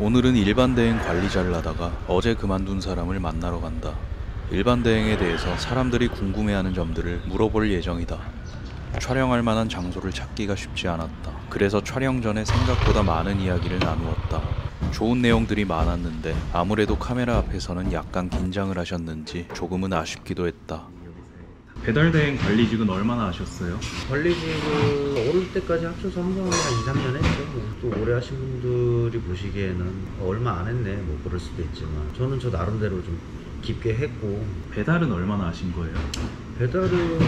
오늘은 일반 대행 관리자를 하다가 어제 그만둔 사람을 만나러 간다. 일반 대행에 대해서 사람들이 궁금해하는 점들을 물어볼 예정이다. 촬영할 만한 장소를 찾기가 쉽지 않았다. 그래서 촬영 전에 생각보다 많은 이야기를 나누었다. 좋은 내용들이 많았는데 아무래도 카메라 앞에서는 약간 긴장을 하셨는지 조금은 아쉽기도 했다. 배달 대행 관리직은 얼마나 하셨어요? 관리직은 오를 때까지 합쳐서 한 번에 한 2, 3년 했죠. 또 오래 하신 분들이 보시기에는 얼마 안 했네 뭐 그럴 수도 있지만 저는 저 나름대로 좀 깊게 했고. 배달은 얼마나 하신 거예요? 배달은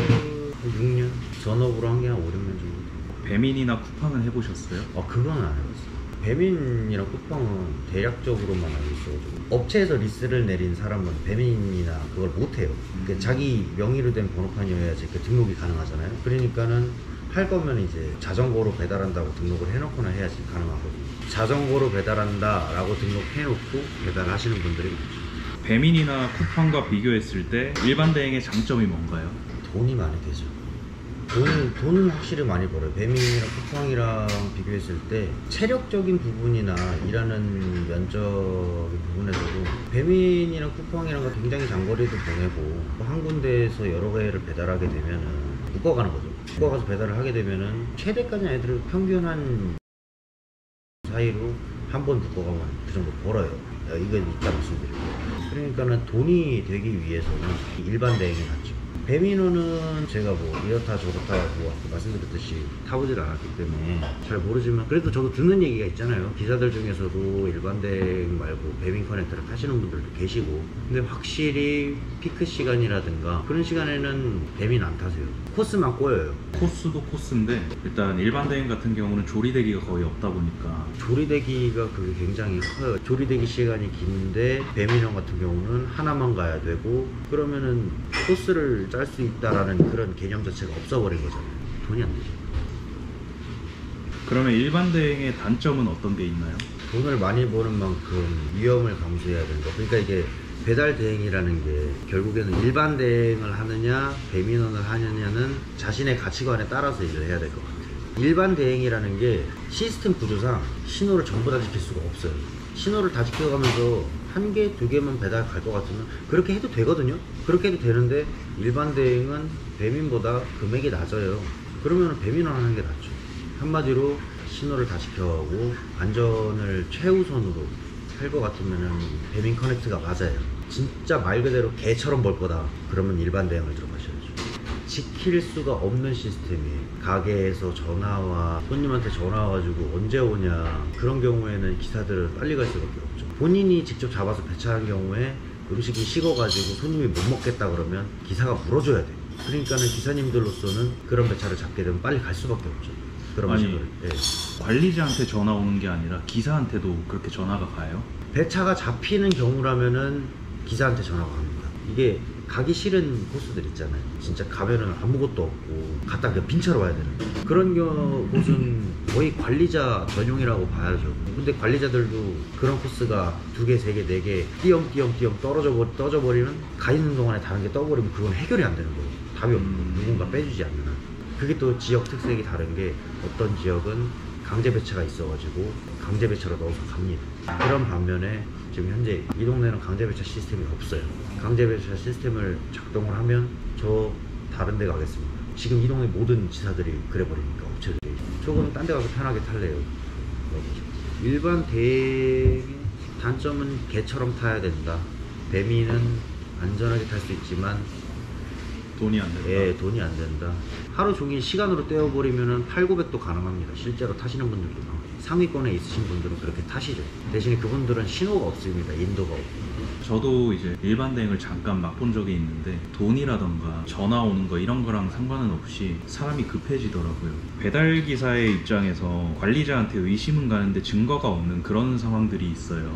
6년, 전업으로 한 게 한 5, 6년 정도. 배민이나 쿠팡은 해보셨어요? 그건 안 해봤어요. 배민이랑 쿠팡은 대략적으로만 알고 있어가지고 업체에서 리스를 내린 사람은 배민이나 그걸 못해요. 그러니까 자기 명의로 된 번호판이어야지 그 등록이 가능하잖아요. 그러니까는 할 거면 이제 자전거로 배달한다고 등록을 해놓거나 해야지 가능하거든요. 자전거로 배달한다 라고 등록해놓고 배달하시는 분들이 많죠. 배민이나 쿠팡과 비교했을 때 일반 대행의 장점이 뭔가요? 돈이 많이 되죠. 돈은 확실히 많이 벌어요. 배민이랑 쿠팡이랑 비교했을 때 체력적인 부분이나 일하는 면적인 부분에서도 배민이랑 쿠팡이랑 굉장히 장거리도 보내고 한 군데에서 여러 개를 배달하게 되면은 묶어가는 거죠. 묶어가서 배달을 하게 되면은 최대까지 아니더라도 평균 한 사이로 한 번 묶어가면 그 정도 벌어요. 이건 이따 말씀드리고. 그러니까는 돈이 되기 위해서는 일반 대행이 낫죠. 배민호는 제가 뭐 이렇다 저렇다 뭐 말씀드렸듯이 타보질 않았기 때문에 잘 모르지만 그래도 저도 듣는 얘기가 있잖아요. 기사들 중에서도 일반 대행 말고 배민 커넥터를 타시는 분들도 계시고, 근데 확실히 피크 시간이라든가 그런 시간에는 배민 안 타세요. 코스만 꼬여요. 코스도 코스인데 일단 일반 대행 같은 경우는 조리대기가 거의 없다 보니까 조리대기가 그게 굉장히 커요. 조리대기 시간이 긴데 배민형 같은 경우는 하나만 가야 되고 그러면은 코스를 짤 수 있다라는 그런 개념 자체가 없어버린 거잖아요. 돈이 안 되죠. 그러면 일반 대행의 단점은 어떤 게 있나요? 돈을 많이 버는 만큼 위험을 감수해야 된다. 그러니까 이게 배달 대행이라는 게 결국에는 일반 대행을 하느냐 배민원을 하느냐는 자신의 가치관에 따라서 일을 해야 될 것 같아요. 일반 대행이라는 게 시스템 구조상 신호를 전부 다 지킬 수가 없어요. 신호를 다 지켜가면서 한 개, 두 개만 배달 갈 것 같으면 그렇게 해도 되거든요. 그렇게 해도 되는데 일반 대행은 배민보다 금액이 낮아요. 그러면 배민원 하는 게 낫죠. 한마디로 신호를 다 지켜가고 안전을 최우선으로 할 것 같으면 배민 커넥트가 맞아요. 진짜 말 그대로 개처럼 벌 거다 그러면 일반 대행을 들어가셔야죠. 지킬 수가 없는 시스템이에요. 가게에서 전화와 손님한테 전화 와가지고 언제 오냐 그런 경우에는 기사들은 빨리 갈 수밖에 없죠. 본인이 직접 잡아서 배차한 경우에 음식이 식어가지고 손님이 못 먹겠다 그러면 기사가 물어줘야 돼요. 그러니까는 기사님들로서는 그런 배차를 잡게 되면 빨리 갈 수밖에 없죠. 그런 식으로. 예. 관리자한테 전화 오는 게 아니라 기사한테도 그렇게 전화가 가요? 배차가 잡히는 경우라면은 기사한테 전화가 갑니다. 이게 가기 싫은 코스들 있잖아요. 진짜 가면은 아무것도 없고 갔다 그냥 빈차로 와야 되는 그런 곳은 거의 관리자 전용이라고 봐야죠. 근데 관리자들도 그런 코스가 2개, 3개, 4개 띄엄띄엄 떠져버리면 가 있는 동안에 다른 게 떠버리면 그건 해결이 안 되는 거예요. 답이 없는 거예요. 누군가 빼주지 않는 한. 그게 또 지역 특색이 다른 게 어떤 지역은 강제 배차가 있어가지고 강제 배차로 넣어서 갑니다. 그런 반면에 지금 현재 이 동네는 강제 배차 시스템이 없어요. 강제 배차 시스템을 작동을 하면 저 다른 데 가겠습니다. 지금 이 동네 모든 지사들이 그래버리니까 업체들이 조금 딴 데 가서 편하게 탈래요. 일반 대행의 단점은 개처럼 타야 된다. 배민은 안전하게 탈 수 있지만 돈이 안 된다. 예, 돈이 안 된다. 하루 종일 시간으로 떼어버리면 8,900도 가능합니다. 실제로 타시는 분들도 많고 상위권에 있으신 분들은 그렇게 타시죠. 대신에 그분들은 신호가 없습니다. 인도가 없고. 저도 이제 일반 대행을 잠깐 맛본 적이 있는데 돈이라던가 전화 오는 거 이런 거랑 상관은 없이 사람이 급해지더라고요. 배달 기사의 입장에서 관리자한테 의심은 가는데 증거가 없는 그런 상황들이 있어요.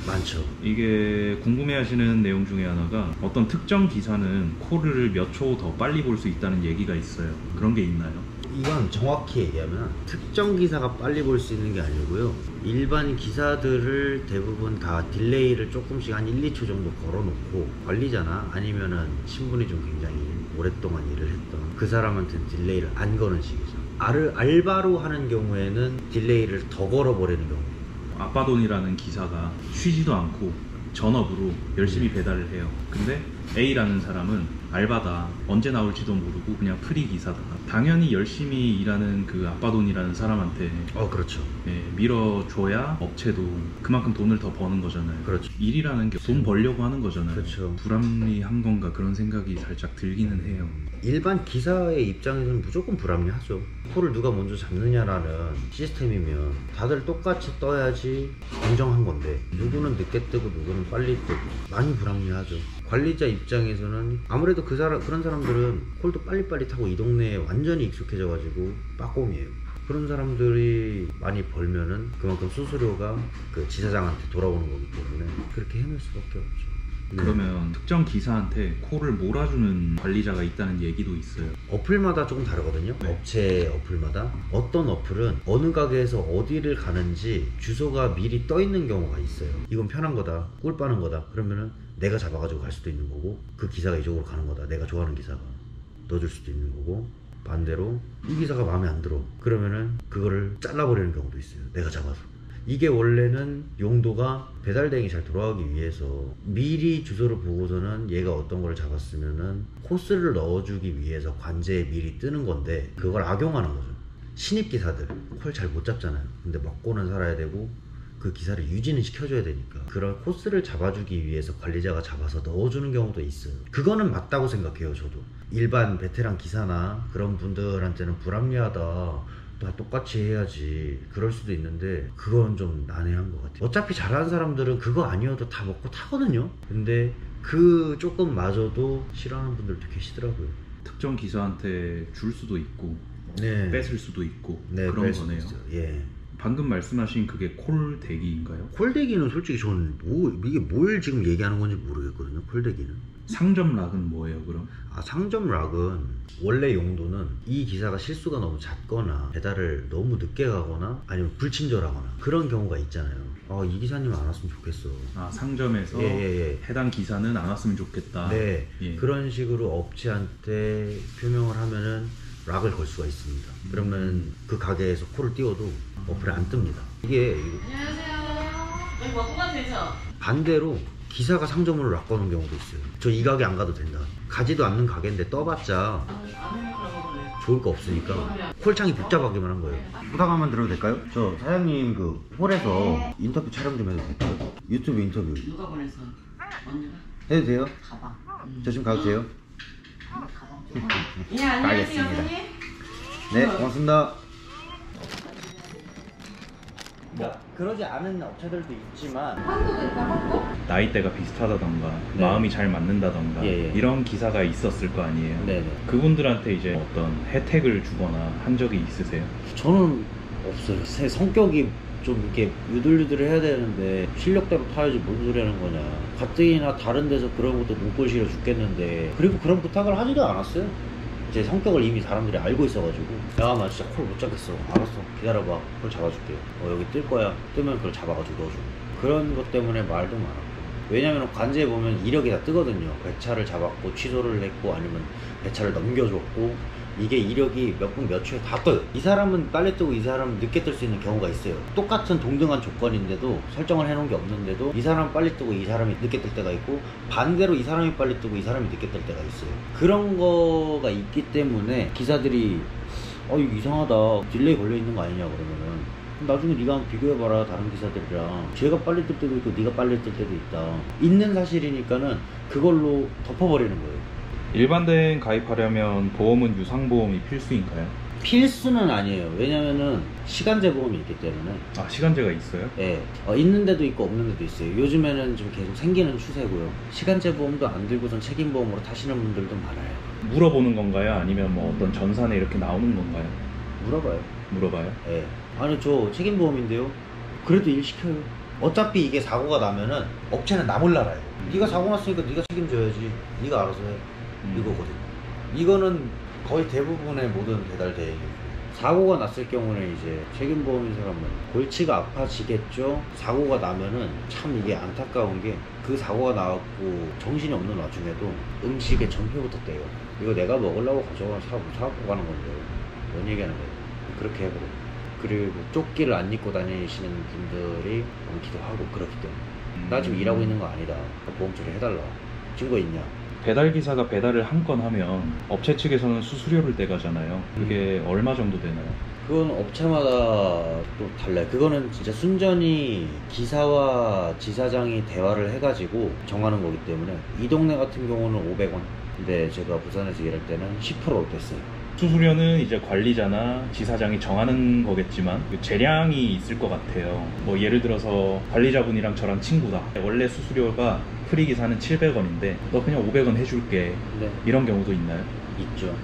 많죠. 이게 궁금해하시는 내용 중에 하나가 어떤 특정 기사는 콜을 몇 초 더 빨리 볼 수 있다는 얘기가 있어요. 그런 게 있나요? 이건 정확히 얘기하면 특정 기사가 빨리 볼 수 있는 게 아니고요. 일반 기사들을 대부분 다 딜레이를 조금씩 한 1, 2초 정도 걸어놓고 관리자나 아니면은 신분이 좀 굉장히 오랫동안 일을 했던 그 사람한테는 딜레이를 안 거는 식이죠. 알바로 하는 경우에는 딜레이를 더 걸어버리는 경우. 아빠돈이라는 기사가 쉬지도 않고 전업으로 열심히 배달을 해요. 근데 A라는 사람은 알바다, 언제 나올지도 모르고 그냥 프리 기사다. 당연히 열심히 일하는 그 아빠돈이라는 사람한테 그렇죠. 밀어줘야 업체도 그만큼 돈을 더 버는 거잖아요. 그렇죠. 일이라는 게 돈 벌려고 하는 거잖아요. 그렇죠. 불합리한 건가 그런 생각이 살짝 들기는 해요. 일반 기사의 입장에서는 무조건 불합리하죠. 콜을 누가 먼저 잡느냐라는 시스템이면 다들 똑같이 떠야지 공정한 건데 누구는 늦게 뜨고 누구는 빨리 뜨고 많이 불합리하죠. 관리자 입장에서는 아무래도 그런 사람들은 콜도 빨리빨리 타고 이 동네에 완전히 익숙해져 가지고 빠꼼이에요. 그런 사람들이 많이 벌면은 그만큼 수수료가 그 지사장한테 돌아오는 거기 때문에 그렇게 해놓을 수밖에 없죠. 그러면 특정 기사한테 콜을 몰아주는 관리자가 있다는 얘기도 있어요. 어플마다 조금 다르거든요. 업체 어플마다. 어떤 어플은 어느 가게에서 어디를 가는지 주소가 미리 떠 있는 경우가 있어요. 이건 편한 거다, 꿀 빠는 거다 그러면은 내가 잡아가지고 갈 수도 있는 거고, 그 기사가 이쪽으로 가는 거다, 내가 좋아하는 기사가 넣어줄 수도 있는 거고, 반대로 이 기사가 마음에 안 들어 그러면은 그거를 잘라버리는 경우도 있어요, 내가 잡아서. 이게 원래는 용도가 배달 대행이 잘 돌아가기 위해서 미리 주소를 보고서는 얘가 어떤 걸 잡았으면은 코스를 넣어주기 위해서 관제에 미리 뜨는 건데, 그걸 악용하는 거죠. 신입 기사들 콜 잘 못 잡잖아요. 근데 먹고는 살아야 되고 그 기사를 유지는 시켜줘야 되니까 그런 코스를 잡아주기 위해서 관리자가 잡아서 넣어주는 경우도 있어요. 그거는 맞다고 생각해요. 저도 일반 베테랑 기사나 그런 분들한테는 불합리하다, 다 똑같이 해야지 그럴 수도 있는데 그건 좀 난해한 것 같아요. 어차피 잘하는 사람들은 그거 아니어도 다 먹고 타거든요. 근데 그 조금 마저도 싫어하는 분들도 계시더라고요. 특정 기사한테 줄 수도 있고 네. 뺏을 수도 있고 네, 그런 뺄 수도 거네요. 있어요. 예. 방금 말씀하신 그게 콜 대기인가요? 콜대기는 솔직히 저는 이게 뭘 지금 얘기하는 건지 모르겠거든요. 콜대기는. 상점 락은 뭐예요 그럼? 상점 락은 원래 용도는 이 기사가 실수가 너무 잦거나 배달을 너무 늦게 가거나 아니면 불친절하거나 그런 경우가 있잖아요. 이 기사님 안 왔으면 좋겠어. 상점에서 예. 해당 기사는 안 왔으면 좋겠다. 네. 예. 그런 식으로 업체한테 표명을 하면은 락을 걸 수가 있습니다. 그러면 그 가게에서 콜을 띄워도 어플에 안 뜹니다. 이게 안녕하세요. 여기 먹고 가도 되죠? 반대로 기사가 상점으로 락 거는 경우도 있어요. 저 이 가게 안 가도 된다. 가지도 않는 가게인데 떠봤자 좋을 거 없으니까 콜창이 복잡하기만 한 거예요. 부탁 한번 드려도 될까요? 저 사장님 그 홀에서 인터뷰 촬영 좀 해도 될까요? 유튜브 인터뷰 누가 보내서? 언니가? 해도 돼요? 가방. 저 지금 가도 돼요? 가방 좀. 예, 안녕하세요, 알겠습니다. 선생님. 네, 고맙습니다. 그러지 않은 업체들도 있지만 나이대가 비슷하다던가 네. 마음이 잘 맞는다던가 예. 이런 기사가 있었을 거 아니에요. 네네. 그분들한테 이제 어떤 혜택을 주거나 한 적이 있으세요? 저는 없어요. 제 성격이 좀 이렇게 유들유들해야 되는데 실력대로 타야지 뭔 소리 하는 거냐. 가뜩이나 다른 데서 그런 것도 눈꼴 싫어 죽겠는데, 그리고 그런 부탁을 하지도 않았어요. 제 성격을 이미 사람들이 알고 있어가지고, 야 나 진짜 콜 못 잡겠어, 알았어 기다려봐, 콜 잡아줄게, 여기 뜰 거야, 뜨면 그걸 잡아가지고 넣어줘. 그런 것 때문에 말도 많았고, 왜냐면 관제에 보면 이력이 다 뜨거든요. 배차를 잡았고 취소를 했고 아니면 배차를 넘겨줬고, 이게 이력이 몇 분 몇 초에 다 떠요. 이 사람은 빨리 뜨고 이 사람은 늦게 뜰 수 있는 경우가 있어요. 똑같은 동등한 조건인데도 설정을 해놓은 게 없는데도 이 사람은 빨리 뜨고 이 사람이 늦게 뜰 때가 있고, 반대로 이 사람이 빨리 뜨고 이 사람이 늦게 뜰 때가 있어요. 그런 거가 있기 때문에 기사들이 이거 이상하다, 딜레이 걸려 있는 거 아니냐 그러면은 나중에 네가 한번 비교해봐라, 다른 기사들이랑. 쟤가 빨리 뜰 때도 있고 네가 빨리 뜰 때도 있다. 있는 사실이니까는 그걸로 덮어버리는 거예요. 일반 대행 가입하려면 보험은 유상보험이 필수인가요? 필수는 아니에요. 왜냐면은 시간제 보험이 있기 때문에. 시간제가 있어요? 예. 있는 데도 있고 없는 데도 있어요. 요즘에는 좀 계속 생기는 추세고요. 시간제 보험도 안 들고선 책임보험으로 타시는 분들도 많아요. 물어보는 건가요? 아니면 뭐 어떤 전산에 이렇게 나오는 건가요? 물어봐요. 물어봐요? 예. 아니 저 책임보험인데요. 그래도 일 시켜요. 어차피 이게 사고가 나면은 업체는 나 몰라라요. 네가 사고 났으니까 네가 책임져야지, 네가 알아서 해, 이거거든요. 이거는 거의 대부분의 모든 배달 대행이에요. 사고가 났을 경우는 이제 책임보험인 사람은 골치가 아파지겠죠. 사고가 나면은 참 이게 안타까운 게, 그 사고가 나왔고 정신이 없는 와중에도 음식에 전표부터 떼요. 이거 내가 먹으려고 가져가 사갖고 가는 건데 뭔 얘기하는 거예요. 그렇게 해버려. 그리고 조끼를 안 입고 다니시는 분들이 많기도 하고 그렇기 때문에 나 지금 일하고 있는 거 아니다. 보험 처리 해달라. 증거 있냐? 배달 기사가 배달을 한 건 하면 업체 측에서는 수수료를 떼가잖아요. 그게 얼마 정도 되나요? 그건 업체마다 또 달라요. 그거는 진짜 순전히 기사와 지사장이 대화를 해가지고 정하는 거기 때문에 이 동네 같은 경우는 500원. 근데 제가 부산에서 일할 때는 10%로 뗐어요. 수수료는 이제 관리자나 지사장이 정하는 거겠지만 그 재량이 있을 것 같아요. 뭐 예를 들어서 관리자분이랑 저랑 친구다. 원래 수수료가 프리기사는 700원인데 너 그냥 500원 해줄게. 네. 이런 경우도 있나요? 있죠.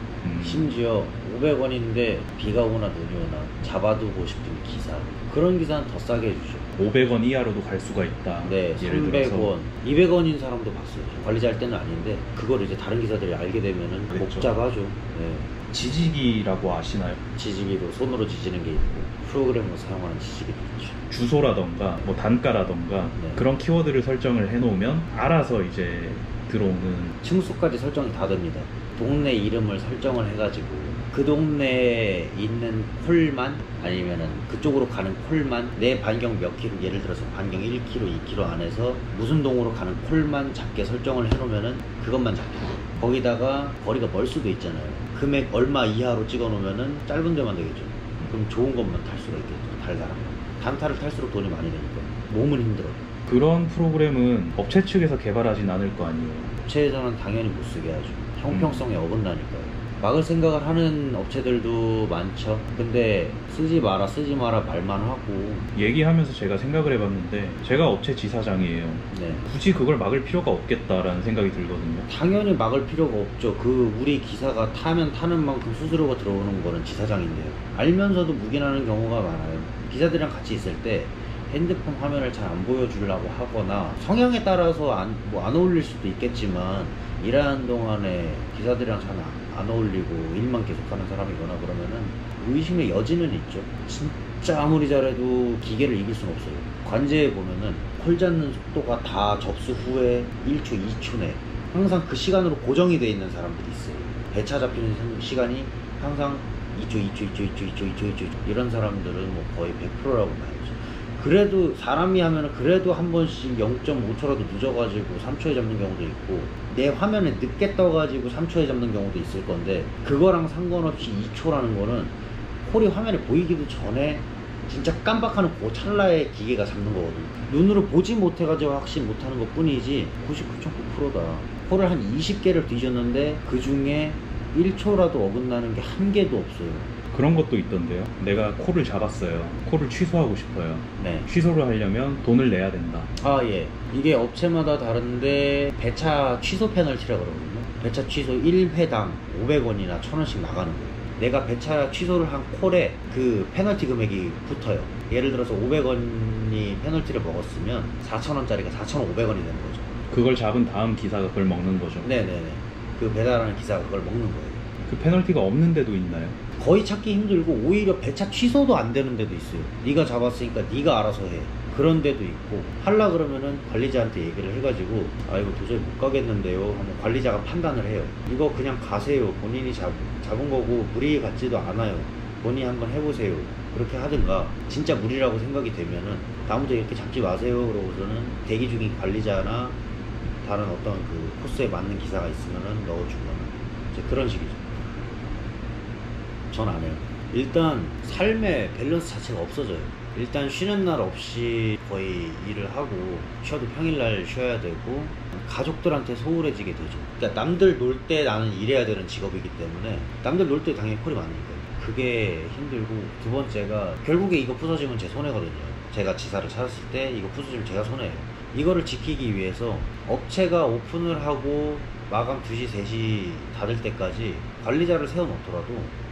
심지어 500원인데 비가 오나 눈이 오나 잡아두고 싶은 기사, 그런 기사는 더 싸게 해주죠. 500원 이하로도 갈 수가 있다. 네, 예를 300원, 들어서 200원인 사람도 봤어요. 관리자 할 때는 아닌데 그걸 이제 다른 기사들이 알게 되면은 그랬죠. 복잡하죠. 네. 지지기라고 아시나요? 지지기도 손으로 지지는 게 있고 프로그램으로 사용하는 지지기도 있죠. 주소라던가 뭐 단가라던가 네. 그런 키워드를 설정을 해놓으면 알아서 이제 들어오는. 층수까지 설정이 다 됩니다. 동네 이름을 설정을 해가지고 그 동네에 있는 콜만, 아니면은 그쪽으로 가는 콜만, 내 반경 몇 킬로, 예를 들어서 반경 1km, 2km 안에서 무슨 동으로 가는 콜만 작게 설정을 해놓으면은 그것만 잡혀요. 거기다가 거리가 멀 수도 있잖아요. 금액 얼마 이하로 찍어놓으면은 짧은 데만 되겠죠. 그럼 좋은 것만 탈 수가 있겠죠. 달달한 거. 단타를 탈수록 돈이 많이 되니까 몸은 힘들어요. 그런 프로그램은 업체 측에서 개발하진 않을 거 아니에요. 업체에서는 당연히 못 쓰게 하죠. 형평성에 어긋나니까요. 막을 생각을 하는 업체들도 많죠. 근데 쓰지 마라 말만 하고. 얘기하면서 제가 생각을 해봤는데 제가 업체 지사장이에요. 네. 굳이 그걸 막을 필요가 없겠다라는 생각이 들거든요. 당연히 막을 필요가 없죠. 우리 기사가 타면 타는 만큼 수수료가 들어오는 거는 지사장인데요. 알면서도 묵인하는 경우가 많아요. 기사들이랑 같이 있을 때 핸드폰 화면을 잘 안 보여주려고 하거나, 성향에 따라서 안 어울릴 수도 있겠지만 일하는 동안에 기사들이랑 잘 안 어울리고 일만 계속하는 사람이거나 그러면은 의심의 여지는 있죠. 진짜 아무리 잘해도 기계를 이길 수는 없어요. 관제에 보면은 콜 잡는 속도가 다 접수 후에 1초, 2초 내 항상 그 시간으로 고정이 돼 있는 사람들이 있어요. 배차 잡히는 시간이 항상 2초 이런 사람들은 뭐 거의 100%라고 봐야죠. 그래도 사람이 하면은 그래도 한 번씩 0.5초라도 늦어가지고 3초에 잡는 경우도 있고, 내 화면에 늦게 떠가지고 3초에 잡는 경우도 있을 건데, 그거랑 상관없이 2초라는 거는 콜이 화면에 보이기도 전에 진짜 깜빡하는 그 찰나에 기계가 잡는 거거든요. 눈으로 보지 못해가지고 확신 못하는 것 뿐이지 99.9%다. 콜을 한 20개를 뒤졌는데 그 중에 1초라도 어긋나는 게 한 개도 없어요. 그런 것도 있던데요. 내가 콜을 잡았어요. 콜을 취소하고 싶어요. 네. 취소를 하려면 돈을 내야 된다. 아, 예. 이게 업체마다 다른데 배차 취소 페널티라고 그러거든요. 배차 취소 1회당 500원이나 1000원씩 나가는 거예요. 내가 배차 취소를 한 콜에 그 페널티 금액이 붙어요. 예를 들어서 500원이 페널티를 먹었으면 4,000원짜리가 4,500원이 되는 거죠. 그걸 잡은 다음 기사가 그걸 먹는 거죠. 네네네. 그 배달하는 기사가 그걸 먹는 거예요. 그 페널티가 없는 데도 있나요? 거의 찾기 힘들고 오히려 배차 취소도 안 되는 데도 있어요. 네가 잡았으니까 네가 알아서 해. 그런 데도 있고, 하려 그러면은 관리자한테 얘기를 해가지고 아 이거 도저히 못 가겠는데요 하면 관리자가 판단을 해요. 이거 그냥 가세요. 본인이 잡은 거고 무리 같지도 않아요. 본인이 한번 해보세요. 그렇게 하든가, 진짜 무리라고 생각이 되면은 다음부터 이렇게 잡지 마세요 그러고서는 대기 중인 관리자나 다른 어떤 그 코스에 맞는 기사가 있으면은 넣어주거나 이제 그런 식이죠. 전 안 해요. 일단 삶의 밸런스 자체가 없어져요. 일단 쉬는 날 없이 거의 일을 하고, 쉬어도 평일날 쉬어야 되고, 가족들한테 소홀해지게 되죠. 그러니까 남들 놀 때 나는 일해야 되는 직업이기 때문에 남들 놀 때 당연히 콜이 많은 거예요. 그게 힘들고, 두 번째가 결국에 이거 부서지면 제 손해거든요. 제가 지사를 찾았을 때 이거 부서지면 제가 손해예요. 이거를 지키기 위해서 업체가 오픈을 하고 마감 2시, 3시 닫을 때까지 관리자를 세워놓더라도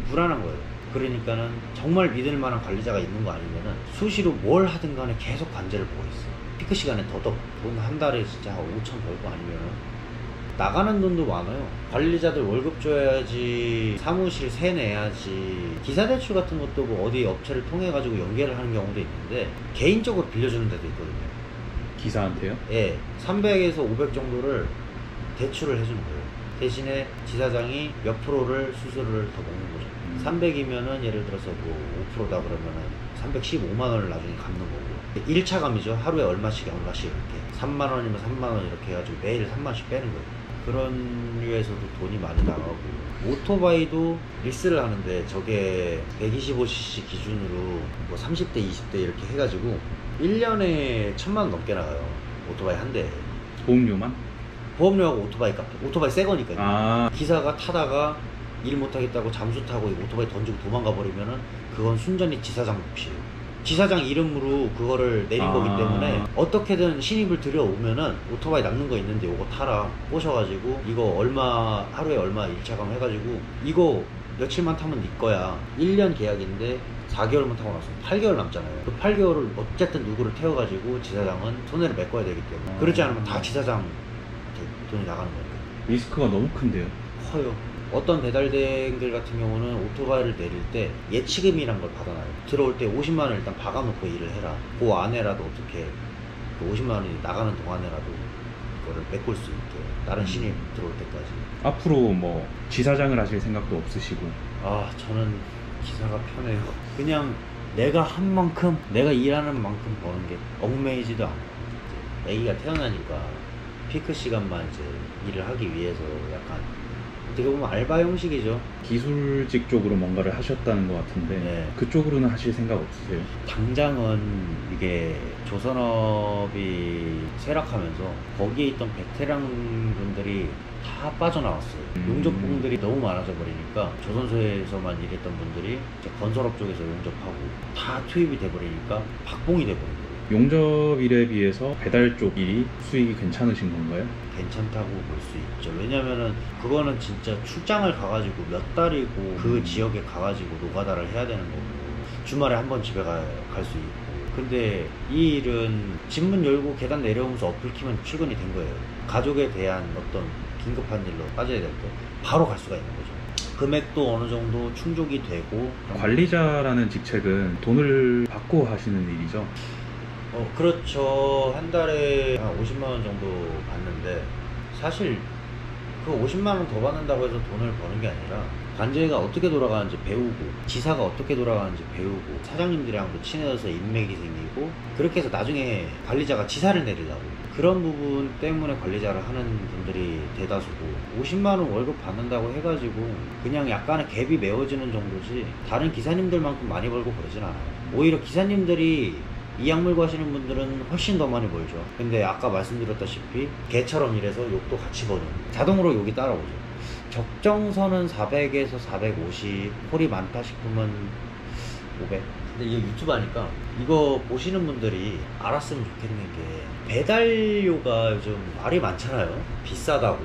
불안한 거예요. 그러니까는 정말 믿을 만한 관리자가 있는 거 아니면은 수시로 뭘 하든 간에 계속 관제를 보고 있어요. 피크 시간에 더덕 돈 한 달에 진짜 5천 벌고 아니면은 나가는 돈도 많아요. 관리자들 월급 줘야지, 사무실 세 내야지, 기사 대출 같은 것도 뭐 어디 업체를 통해 가지고 연계를 하는 경우도 있는데 개인적으로 빌려주는 데도 있거든요. 기사한테요? 예, 300에서 500 정도를 대출을 해주는 거예요. 대신에 지사장이 몇 프로를 수수료를 더 먹는 거죠. 300이면은 예를 들어서 뭐 5%다 그러면은 315만 원을 나중에 갚는 거고 1차 감이죠. 하루에 얼마씩 이렇게 3만 원이면 3만 원 이렇게 해가지고 매일 3만씩 빼는 거예요. 그런 류에서도 돈이 많이 나가고 오토바이도 리스를 하는데 저게 125cc 기준으로 뭐 30대 20대 이렇게 해가지고 1년에 1000만 원 넘게 나가요. 오토바이 한 대. 보험료만? 보험료하고 오토바이 값. 오토바이 새 거니까요. 아, 기사가 타다가 일 못하겠다고 잠수 타고 오토바이 던지고 도망가 버리면은 그건 순전히 지사장 몫이에요. 지사장 이름으로 그거를 내린 거기 때문에 어떻게든 신입을 들여오면은 오토바이 남는 거 있는데 요거 타라 꼬셔가지고 이거 얼마 하루에 얼마 1차감 해가지고 이거 며칠만 타면 네 거야. 1년 계약인데 4개월만 타고 나서 8개월 남잖아요. 그 8개월을 어쨌든 누구를 태워가지고 지사장은 손해를 메꿔야 되기 때문에 그렇지 않으면 다 지사장한테 돈이 나가는 거니까 리스크가 너무 큰데요. 커요. 어떤 배달대행들 같은 경우는 오토바이를 내릴 때 예치금이란 걸 받아놔요. 들어올 때 50만 원 일단 박아놓고 일을 해라. 그 안에라도 어떻게 그 50만 원이 나가는 동안에라도 그거를 메꿀 수 있게 다른 신입 들어올 때까지. 앞으로 뭐 지사장을 하실 생각도 없으시고? 아 저는 기사가 편해요. 그냥 내가 한 만큼 내가 일하는 만큼 버는 게 얽매이지도 않고 애기가 태어나니까 피크 시간만 이제 일을 하기 위해서 약간 어떻게 보면 알바 형식이죠. 기술직 쪽으로 뭔가를 하셨다는 것 같은데 네. 그쪽으로는 하실 생각 없으세요? 당장은 이게 조선업이 쇠락하면서 거기에 있던 베테랑 분들이 다 빠져나왔어요. 용접공들이 너무 많아져 버리니까 조선소에서만 일했던 분들이 이제 건설업 쪽에서 용접하고 다 투입이 돼버리니까 박봉이 돼버린 거예요. 용접 일에 비해서 배달 쪽 일이 수익이 괜찮으신 건가요? 괜찮다고 볼 수 있죠. 왜냐면은 그거는 진짜 출장을 가가지고 몇 달이고 그 지역에 가가지고 노가다를 해야 되는 거고 주말에 한 번 집에 갈 수 있고. 근데 이 일은 집문 열고 계단 내려오면서 어플 키면 출근이 된 거예요. 가족에 대한 어떤 긴급한 일로 빠져야 될 때 바로 갈 수가 있는 거죠. 금액도 어느 정도 충족이 되고. 관리자라는 직책은 돈을 받고 하시는 일이죠? 그렇죠. 한 달에 한 50만 원 정도 받는데 사실 그 50만 원 더 받는다고 해서 돈을 버는 게 아니라 관제가 어떻게 돌아가는지 배우고 지사가 어떻게 돌아가는지 배우고 사장님들이랑도 친해져서 인맥이 생기고 그렇게 해서 나중에 관리자가 지사를 내리려고 그런 부분 때문에 관리자를 하는 분들이 대다수고 50만 원 월급 받는다고 해가지고 그냥 약간의 갭이 메워지는 정도지 다른 기사님들만큼 많이 벌고 그러진 않아요. 오히려 기사님들이 이 약물고 하시는 분들은 훨씬 더 많이 벌죠. 근데 아까 말씀드렸다시피 개처럼 일해서 욕도 같이 버는 자동으로 욕이 따라오죠. 적정선은 400에서 450 콜이 많다 싶으면 500. 근데 이게 유튜브 하니까 이거 보시는 분들이 알았으면 좋겠는 게 배달료가 요즘 말이 많잖아요. 비싸다고.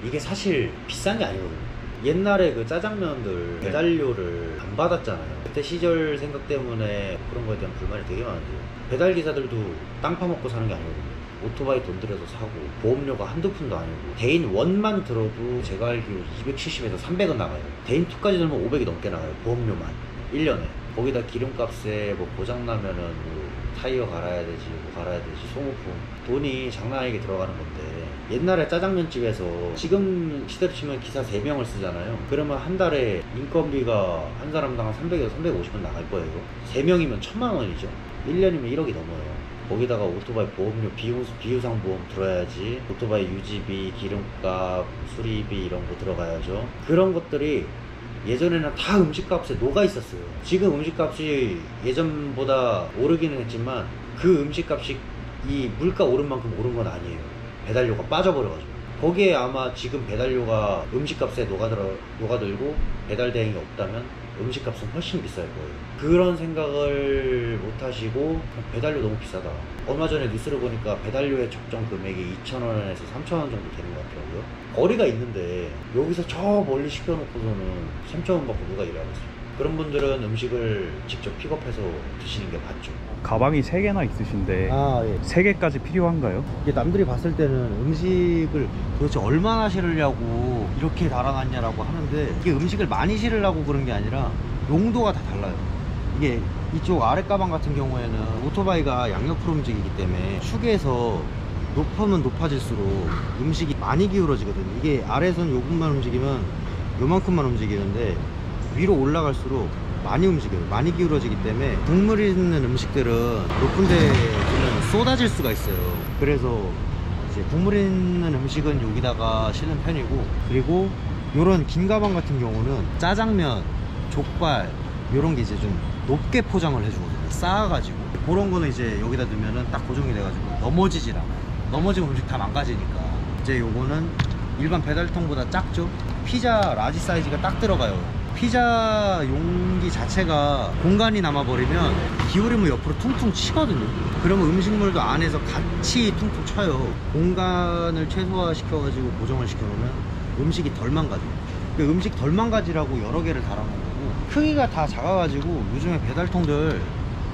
이게 사실 비싼 게 아니거든요. 옛날에 그 짜장면들 배달료를 안 받았잖아요. 그때 시절 생각 때문에 그런 거에 대한 불만이 되게 많은데요. 배달기사들도 땅 파먹고 사는 게 아니거든요. 오토바이 돈 들여서 사고 보험료가 한두 푼도 아니고 대인 1만 들어도 제가 알기로 270에서 300은 나가요. 대인 2까지 들면 500이 넘게 나가요. 보험료만 1년에. 거기다 기름값에 뭐 고장나면은 뭐 타이어 갈아야 되지 뭐 갈아야 되지 소모품 돈이 장난 아니게 들어가는 건데 옛날에 짜장면집에서 지금 시대로 치면 기사 3명을 쓰잖아요. 그러면 한 달에 인건비가 한 사람당 한 300에서 350은 나갈 거예요. 3명이면 1000만 원이죠. 1년이면 1억이 넘어요. 거기다가 오토바이 보험료 비유상 보험 들어야지 오토바이 유지비 기름값 수리비 이런 거 들어가야죠. 그런 것들이 예전에는 다 음식값에 녹아 있었어요. 지금 음식값이 예전보다 오르기는 했지만 그 음식값이 이 물가 오른 만큼 오른 건 아니에요. 배달료가 빠져버려가지고. 거기에 아마 지금 배달료가 음식값에 녹아들고 배달 대행이 없다면 음식값은 훨씬 비쌀 거예요. 그런 생각을 못 하시고 배달료 너무 비싸다. 얼마 전에 뉴스를 보니까 배달료의 적정 금액이 2,000원에서 3,000원 정도 되는 것 같더라고요. 거리가 있는데 여기서 저 멀리 시켜놓고서는 3,000원 받고 누가 일하겠어요. 그런 분들은 음식을 직접 픽업해서 드시는 게 맞죠. 가방이 3개나 있으신데 예. 3개까지 필요한가요? 이게 남들이 봤을 때는 음식을 도대체 얼마나 실으려고 이렇게 달아놨냐라고 하는데 이게 음식을 많이 실으려고 그런 게 아니라 용도가 다 달라요. 이게 이쪽 아래 가방 같은 경우에는 오토바이가 양옆으로 움직이기 때문에 축에서 높으면 높아질수록 음식이 많이 기울어지거든요. 이게 아래에서는 요것만 움직이면 요만큼만 움직이는데 위로 올라갈수록 많이 움직여요. 많이 기울어지기 때문에 국물 있는 음식들은 높은 데 두면 쏟아질 수가 있어요. 그래서 이제 국물 있는 음식은 여기다가 싣는 편이고, 그리고 요런 긴 가방 같은 경우는 짜장면, 족발 요런 게 이제 좀 높게 포장을 해주거든요. 쌓아가지고 그런 거는 이제 여기다 두면은 딱 고정이 돼가지고 넘어지질 않아요. 넘어지면 음식 다 망가지니까. 이제 요거는 일반 배달통보다 작죠. 피자 라지 사이즈가 딱 들어가요. 피자 용기 자체가 공간이 남아버리면 기울이면 옆으로 퉁퉁 치거든요. 그러면 음식물도 안에서 같이 퉁퉁 쳐요. 공간을 최소화시켜가지고 고정을 시켜놓으면 음식이 덜 망가져요. 그 음식 덜 망가지라고 여러 개를 달아놓은 거고, 크기가 다 작아가지고 요즘에 배달통들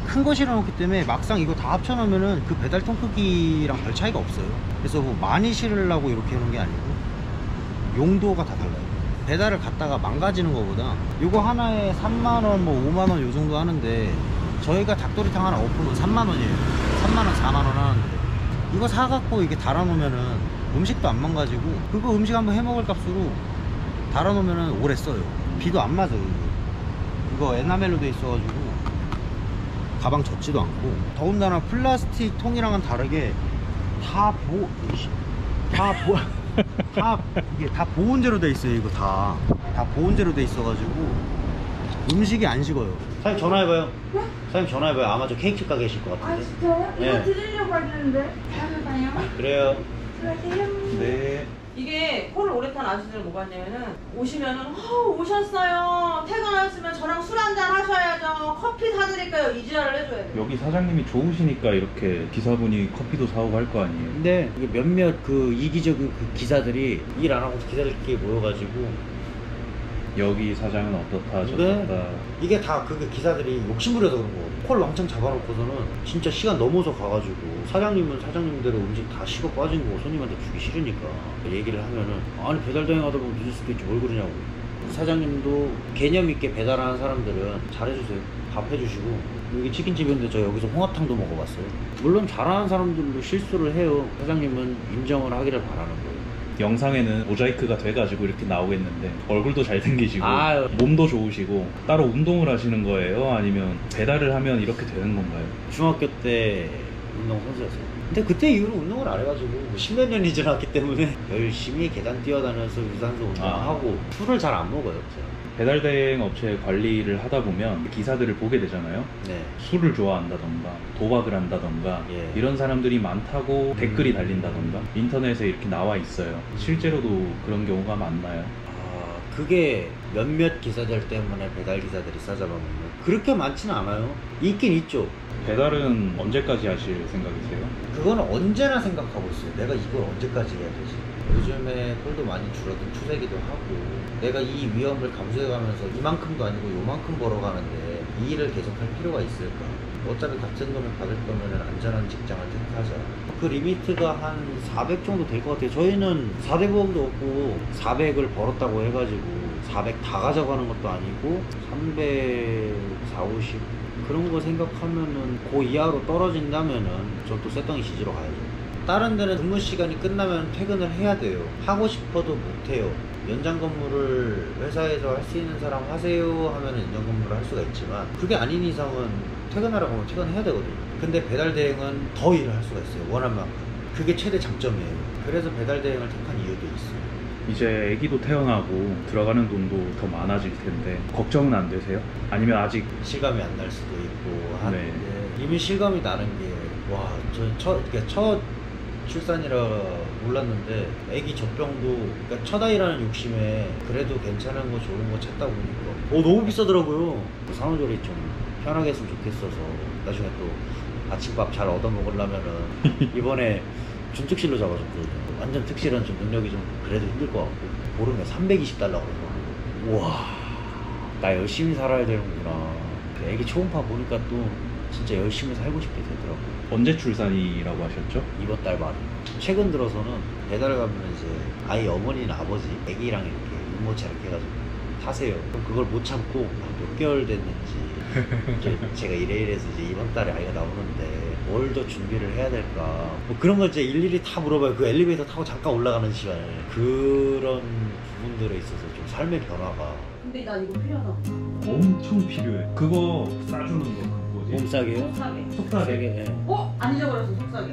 큰 거 실어놓기 때문에 막상 이거 다 합쳐놓으면은 그 배달통 크기랑 별 차이가 없어요. 그래서 뭐 많이 실으려고 이렇게 해놓은 게 아니고 용도가 다 달라요. 배달을 갔다가 망가지는 거보다 이거 하나에 3만원 뭐 5만원 요 정도 하는데, 저희가 닭도리탕 하나 오픈은 3만원이에요 3만원 4만원 하는데, 이거 사갖고 이게 달아놓으면은 음식도 안 망가지고, 그거 음식 한번 해먹을 값으로 달아놓으면은 오래 써요. 비도 안 맞아요. 이거 에나멜로 돼 있어가지고 가방 젖지도 않고, 더군다나 플라스틱 통이랑은 다르게 이게 다 보온재로 돼 있어요. 이거 다 보온재로 돼 있어가지고 음식이 안 식어요. 사장님 전화해봐요. 네? 사장님 전화해봐요. 아마 저 케이크 가게 계실 것 아 같은데. 진짜요? 이거 네. 드리려고 했는데 다음에 봐요. 그래요. 들어가세요. 네. 이게 코를 오래 탄 아저씨들 뭐가 있냐면은 오시면은 오셨어요. 퇴근하셨으면 저랑 술 한잔 하셔야죠. 커피 사드릴까요? 이 지랄을 해줘야 돼. 여기 사장님이 좋으시니까 이렇게 기사분이 커피도 사오고 할 거 아니에요. 근데 이게 몇몇 그 이기적인 그 기사들이 일 안 하고 기사들끼리 모여가지고, 여기 사장은 어떻다 저렇다. 네. 이게 다 그 기사들이 욕심부려서 그런 거거든요. 콜 왕창 잡아놓고서는 진짜 시간 넘어서 가가지고 사장님은 사장님대로 음식 다 식어 빠진 거 손님한테 주기 싫으니까 얘기를 하면은, 아니 배달대행 하다 보면 늦을 수도 있지 뭘 그러냐고. 사장님도 개념 있게 배달하는 사람들은 잘해주세요. 밥 해주시고. 여기 치킨집인데 저 여기서 홍합탕도 먹어봤어요. 물론 잘하는 사람들도 실수를 해요. 사장님은 인정을 하기를 바라는 거예요. 영상에는 모자이크가 돼가지고 이렇게 나오겠는데 얼굴도 잘생기시고 아유. 몸도 좋으시고 따로 운동을 하시는 거예요? 아니면 배달을 하면 이렇게 되는 건가요? 중학교 때 운동 선수였어요. 근데 그때 이후로 운동을 안 해가지고 10몇 년이 지났기 때문에 열심히 계단 뛰어다녀서 유산소 운동하고 술을 잘 안 먹어요. 제가. 배달 대행 업체 관리를 하다 보면 기사들을 보게 되잖아요. 네. 술을 좋아한다던가 도박을 한다던가 예. 이런 사람들이 많다고 댓글이 달린다던가 인터넷에 이렇게 나와 있어요. 실제로도 그런 경우가 많나요? 아, 그게 몇몇 기사들 때문에 배달 기사들이 싸잡아먹는 그렇게 많지는 않아요. 있긴 있죠. 배달은 언제까지 하실 생각이세요? 그거는 언제나 생각하고 있어요. 내가 이걸 언제까지 해야 되지? 요즘에 콜도 많이 줄어든 추세기도 하고, 내가 이 위험을 감수해가면서 이만큼도 아니고 요만큼 벌어가는데 이 일을 계속할 필요가 있을까? 어차피 같은 돈을 받을 거면 안전한 직장을 택하자. 그 리미트가 한 400 정도 될 것 같아요. 저희는 4대 보험도 없고 400을 벌었다고 해가지고 400 다 가져가는 것도 아니고 300, 450 그런 거 생각하면은 그 이하로 떨어진다면은 저 또 쇳덩이 지지러 가야죠. 다른 데는 근무 시간이 끝나면 퇴근을 해야 돼요. 하고 싶어도 못해요. 연장 근무를 회사에서 할 수 있는 사람 하세요 하면 연장 근무를 할 수가 있지만, 그게 아닌 이상은 퇴근하라고 하면 퇴근해야 되거든요. 근데 배달 대행은 더 일을 할 수가 있어요. 원한 만큼. 그게 최대 장점이에요. 그래서 배달 대행을 택한 이유도 있어요. 이제 아기도 태어나고 들어가는 돈도 더 많아질 텐데 걱정은 안 되세요? 아니면 아직 실감이 안 날 수도 있고 하는데 네. 이미 실감이 나는 게, 와, 저 첫 출산이라 몰랐는데 애기 젖병도, 그러니까 첫 아이라는 욕심에 그래도 괜찮은 거 좋은 거 찾다 보니까 너무 비싸더라고요. 산후조리 좀 편하게 했으면 좋겠어서 나중에 또 아침밥 잘 얻어 먹으려면은 이번에 준특실로 잡아줬거든요. 완전 특실은 좀 능력이 좀 그래도 힘들 것 같고, 보름에 320달러 그러더라고요. 우와, 나 열심히 살아야 되는구나. 애기 초음파 보니까 또 진짜 열심히 살고 싶게 되더라고요. 언제 출산이라고 하셨죠? 이번 달 말. 최근 들어서는 배달을 가면 이제 아이 어머니나 아버지 애기랑 이렇게 유모차 이렇게 해가지고 타세요. 그럼 그걸 못 참고 몇 개월 됐는지 이제 제가 이래서 이제 이번 달에 아이가 나오는데 뭘 더 준비를 해야 될까 뭐 그런 걸 이제 일일이 다 물어봐요. 그 엘리베이터 타고 잠깐 올라가는 시간에 그런 부분들에 있어서 좀 삶의 변화가. 근데 나 이거 필요하다. 엄청 필요해. 그거 싸주는 거 그거지. 몸싸개요? 속삭이. 속닥에 예. 안 잊어버렸어 속삭이.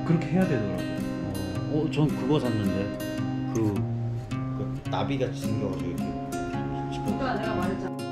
그렇게 해야 되더라고. 전 그거 샀는데 그 나비같이 생겨가지고 이렇게 그러니까 내가 말했잖아.